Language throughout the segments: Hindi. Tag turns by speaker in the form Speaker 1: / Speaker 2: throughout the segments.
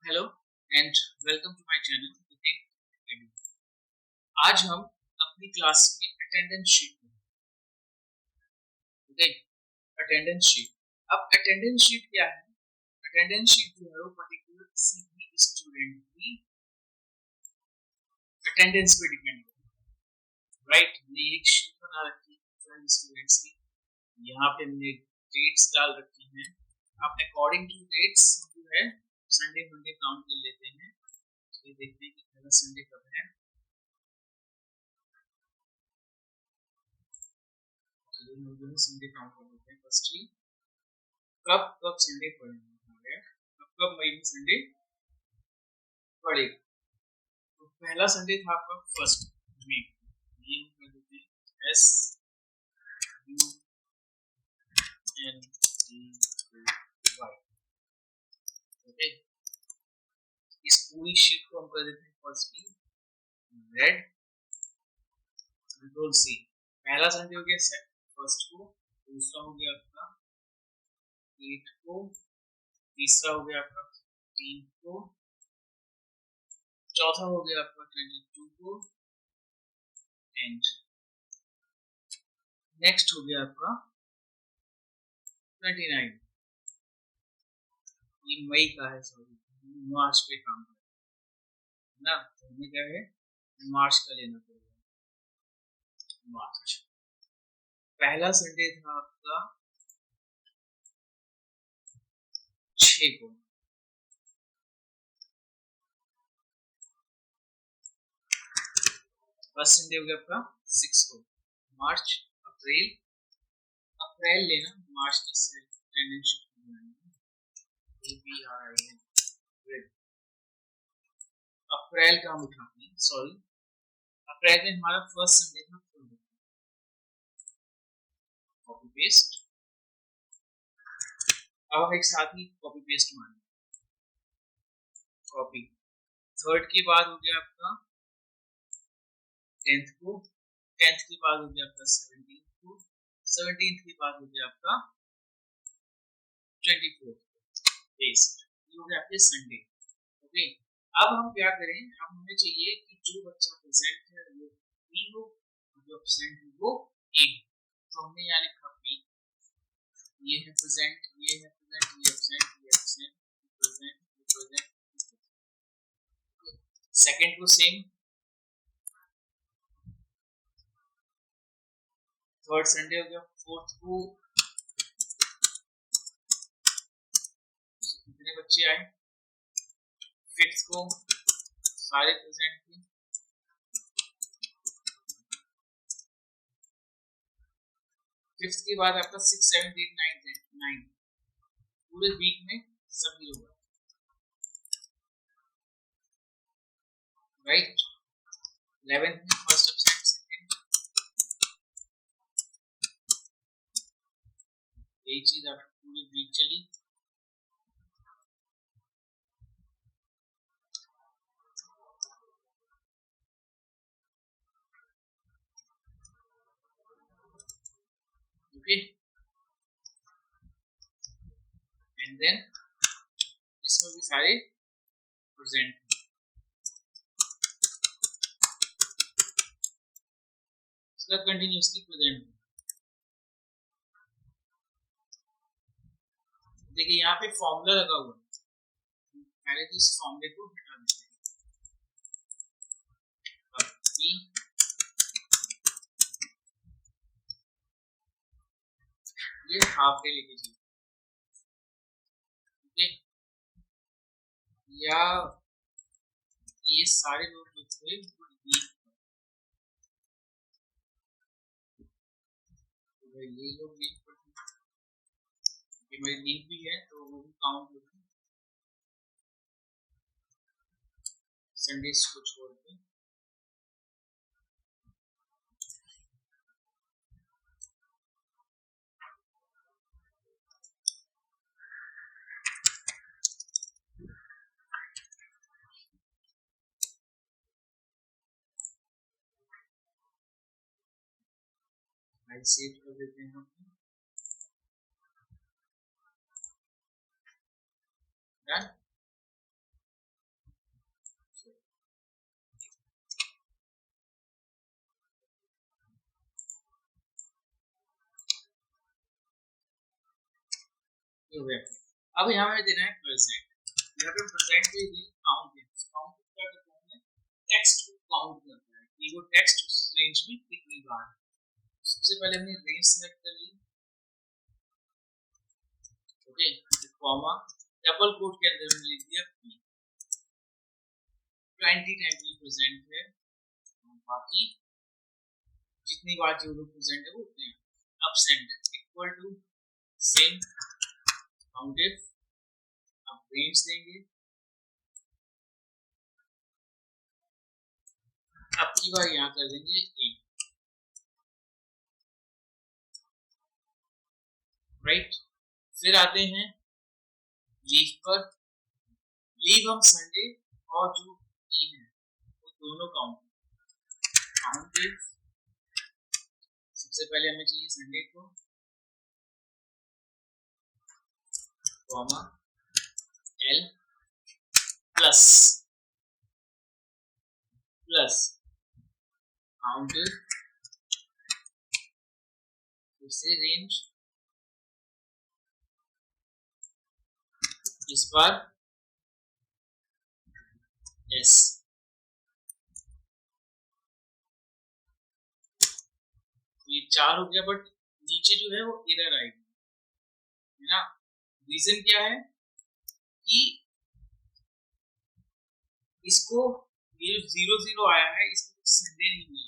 Speaker 1: Hello and welcome to my channel विथिंग एडू। आज हम अपनी क्लास में attendance sheet okay attendance sheet. अब अटेंडेंस शीट क्या है? अटेंडेंस शीट जो है वो पर्टिकुलर किसी भी स्टूडेंट की अटेंडेंस पे डिपेंड करता है। राइट, हमने एक शीट बना रखी है स्टूडेंट्स की। यहाँ पे हमने डेट्स डाल रखी हैं। अब अकॉर्डिंग टू डेट्स जो है संडे मंडे काउंट कर लेते हैं। तो ये देखते हैं कि पहला संडे कब है। तो संडे काउंट कर लेते हैं। फर्स्टली कब कब संडे पड़ेगा, कब कब मई में संडे पड़ेगा। तो पहला संडे था आपका फर्स्ट मई। ये हम कर देते हैं S U N T Y. Okay, इस पूरी शीट को हम कर देते हैं फर्स्ट की रेड, कंट्रोल सी। पहला संडे हो गया फर्स्ट को, दूसरा हो गया आपका 8 को, तीसरा हो गया आपका 3 को, चौथा हो गया आपका 22 को, एंड नेक्स्ट हो गया आपका 29। ये मई का है, सॉरी मार्च पे काम कर ना, तो हमें क्या है मार्च का लेना पड़ेगा। मार्च पहला संडे था आपका 6 को, फर्स्ट संडे हो गया आपका 6 को। मार्च अप्रैल, अप्रैल लेना, मार्च की अटेंडेंस शीट बनाएंगे अप्रैल। अप्रैल का हम उठाते हैं, सॉरी अप्रैल में हमारा फर्स्ट संडे था, कॉपी पेस्ट। अब हम एक साथ ही कॉपी पेस्ट मारेंगे। कॉपी थर्ड के बाद हो गया आपका 10th को, 10th के बाद हो गया आपका 17th को, 17th के बाद हो गया आपका 24th को। पेस्ट ये हो गया आपके संडे। ओके, अब हम क्या करें, अब हमें चाहिए कि जो बच्चा प्रेजेंट है वो बी हो, जो एब्सेंट है वो ए। तो हमने यहाँ लिखा बी, ये है प्रेजेंट, ये है प्रेजेंट, ये एब्सेंट, ये एब्सेंट, प्रेजेंट, प्रेजेंट। सेकंड को सेम, थर्ड संडे हो गया, फोर्थ को कितने बच्चे आए, फिफ्थ को सारे प्रेजेंट थे, फिफ्थ के बाद आपका 6 7 8 9 9 पूरे वीक में सभी होगा। राइट, 11th में फर्स्ट एब्सेंट, सेकंड, यही चीज आपकी पूरे वीक चली। ओके, एंड देन इसमें भी सारे प्रेजेंट, इसका कंटिन्यूअसली प्रेजेंट। देखिए यहाँ पे फॉर्मूला लगा हुआ है, पहले तो इस फॉर्मूले को हटा देते हैं। ये हाफ डे लेके चलिए, ओके, या ये सारे लोग जो थे ये लोग लीव पर थे, हमारी लीव भी है तो वो भी काउंट होगी संडे को छोड़ के। फाइल सेव कर देते हैं हम। डन। ये हो गया। अब यहाँ पे देना है प्रेजेंट, यहाँ पे प्रेजेंट पे काउंट है, काउंट क्या करते हैं, टेक्स्ट को काउंट करता है कि वो टेक्स्ट उस रेंज में कितनी बार है। सबसे पहले हमने रेंज सेलेक्ट कर ली, ओके, कॉमा डबल कोट के अंदर हमने लिख दिया p, 20 टाइम प्रेजेंट है, बाकी जितनी बार जो प्रेजेंट है वो उतने। अब send equal to same counted, अब रेंज देंगे, अब की बार यहाँ कर देंगे a, राइट। फिर आते हैं लीव पर, लीव हम संडे और जो ई है वो दोनों काउंटेड, सबसे पहले हमें चाहिए संडे को, कॉमा एल प्लस काउंटेड, फिर से रेंज, इस बार एस, ये 4 हो गया, बट नीचे जो है वो एरर आएगी, है ना। रीजन क्या है कि इसको ये 0 0 आया है, इसमें कुछ संडे नहीं मिला,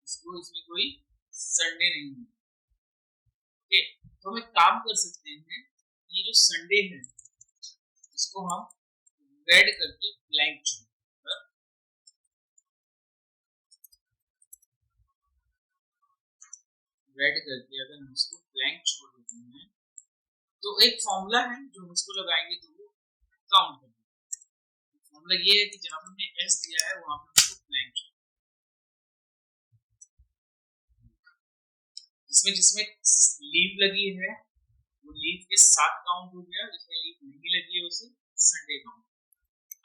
Speaker 1: इसको इसमें कोई संडे नहीं मिला, ओके। तो हम एक काम कर सकते हैं, ये जो संडे है इसको हम रेड करके ब्लैंक छोड़, रेड करके अगर हम इसको ब्लैंक छोड़ देते हैं तो एक फॉर्मूला है जो हम इसको लगाएंगे तो वो काउंट कर देगा। फॉर्मूला ये है कि जहां पर हमने एस दिया है वहां पर इसको ब्लैंक, जिसमें जिसमें लीव लगी है वो लीव के साथ काउंट हो गया, जिसमें लीव नहीं लगी है उसे संडे काउंट।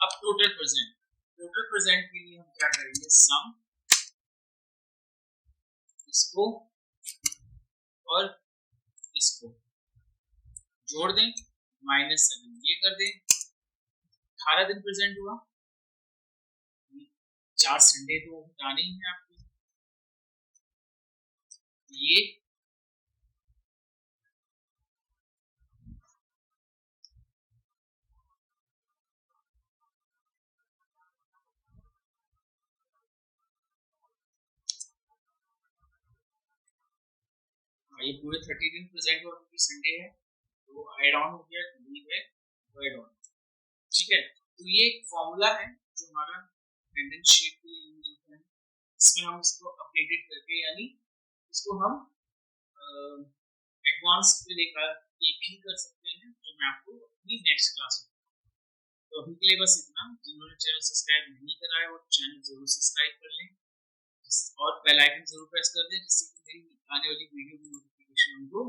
Speaker 1: अब टोटल प्रेजेंट, टोटल प्रेजेंट के लिए हम क्या करेंगे, सम इसको और इसको जोड़ दें, -7 ये कर दें, 18 दिन प्रेजेंट हुआ, 4 संडे तो हटाने ही है आपको, ये ये पूरे 30 दिन प्रेजेंट हुआ क्योंकि संडे है, तो ऐड ऑन हो गया, लीव है वो ऐड ऑन, ठीक है। तो ये एक फॉर्मूला है जो हमारा अटेंडेंस शीट के लिए यूज होता है, इसमें हम इसको अपडेटेड करके, यानी इसको हम एडवांस पे देखा ये भी कर सकते हैं, जो मैं आपको अपनी नेक्स्ट क्लास में। तो अभी के लिए बस इतना, जिन्होंने चैनल सब्सक्राइब नहीं करा है वो चैनल जरूर सब्सक्राइब कर लें और बेल आइकन जरूर प्रेस कर दें, जिससे कि मेरी आने वाली वीडियो की नोटिफिकेशन उनको